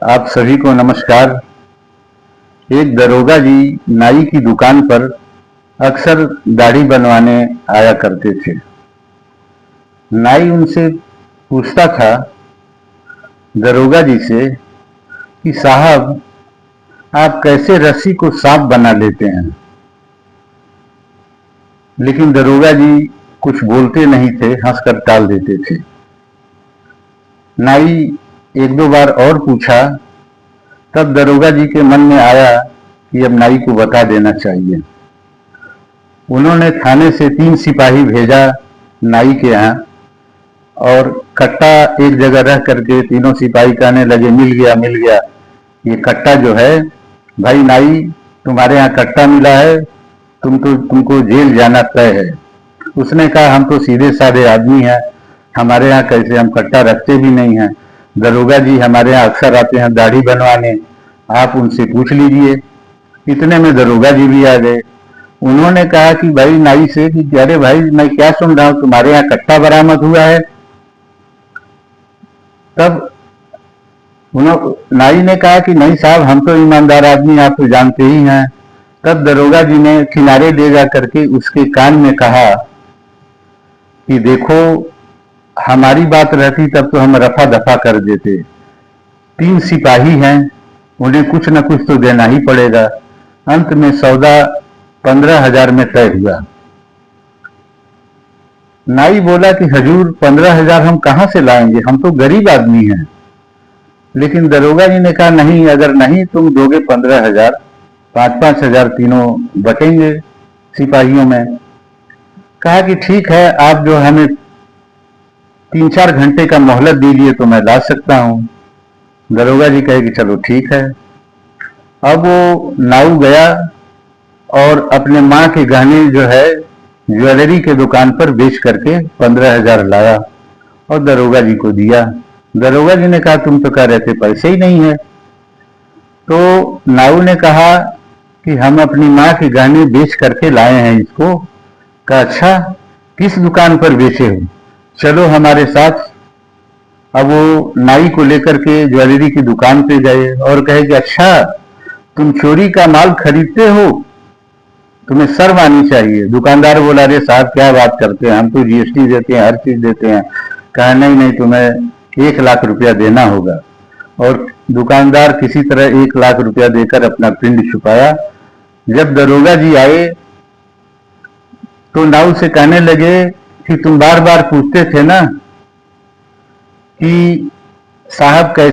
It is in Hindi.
आप सभी को नमस्कार। एक दरोगा जी नाई की दुकान पर अक्सर दाढ़ी बनवाने आया करते थे। नाई उनसे पूछता था दरोगा जी से कि साहब, आप कैसे रस्सी को सांप बना लेते हैं। लेकिन दरोगा जी कुछ बोलते नहीं थे, हंसकर टाल देते थे। नाई एक दो बार और पूछा, तब दरोगा जी के मन में आया कि अब नाई को बता देना चाहिए। उन्होंने थाने से 3 सिपाही भेजा नाई के यहाँ, और कट्टा एक जगह रह करके तीनों सिपाही कहने लगे, मिल गया मिल गया, ये कट्टा जो है, भाई नाई तुम्हारे यहाँ कट्टा मिला है, तुमको जेल जाना तय है। उसने कहा, हम तो सीधे साधे आदमी हैं, हमारे यहाँ कैसे, हम कट्टा रखते भी नहीं हैं। दरोगा जी हमारे यहाँ अक्सर आते हैं दाढ़ी बनवाने, आप उनसे पूछ लीजिए। इतने में दरोगा जी भी आ गए। उन्होंने कहा कि भाई नाई से कि अरे भाई, मैं क्या सुन रहा हूँ, तुम्हारे यहाँ कट्टा बरामद हुआ है। तब नाई ने कहा कि नहीं साहब, हम तो ईमानदार आदमी, आप तो जानते ही हैं। तब दरोगा जी ने किनारे ले जा करके उसके कान में कहा कि देखो, हमारी बात रहती तब तो हम रफा दफा कर देते। 3 सिपाही हैं, उन्हें कुछ न कुछ तो देना ही पड़ेगा। अंत में सौदा 15,000 में तय हुआ। नाई बोला कि हजूर, 15,000 हम कहां से लाएंगे, हम तो गरीब आदमी हैं। लेकिन दरोगा जी ने कहा, नहीं, अगर नहीं तुम दोगे 15,000, 5-5 हजार तीनों बटेंगे सिपाहियों में। कहा कि ठीक है, आप जो हमें 3-4 घंटे का मोहलत दीजिए तो मैं ला सकता हूं। दरोगा जी कहे कि चलो ठीक है। अब वो नाऊ गया और अपने माँ के गहने जो है ज्वेलरी के दुकान पर बेच करके 15,000 लाया और दरोगा जी को दिया। दरोगा जी ने कहा, तुम तो कह रहे थे पैसे ही नहीं है। तो नाऊ ने कहा कि हम अपनी माँ के गहने बेच करके लाए हैं इसको। कहा, अच्छा, किस दुकान पर बेचे हो, चलो हमारे साथ। अब वो नाई को लेकर के ज्वेलरी की दुकान पे गए और कहे कि अच्छा, तुम चोरी का माल खरीदते हो, तुम्हें शर्म आनी चाहिए। दुकानदार बोला, अरे साहब क्या बात करते हैं, हम तो जीएसटी देते हैं, हर चीज देते हैं। कहा, नहीं नहीं, तुम्हें 1 लाख रुपया देना होगा। और दुकानदार किसी तरह 1 लाख रुपया देकर अपना पिंड छुपाया। जब दरोगा जी आए तो नाऊ से कहने लगे कि तुम बार बार पूछते थे ना कि साहब कैसे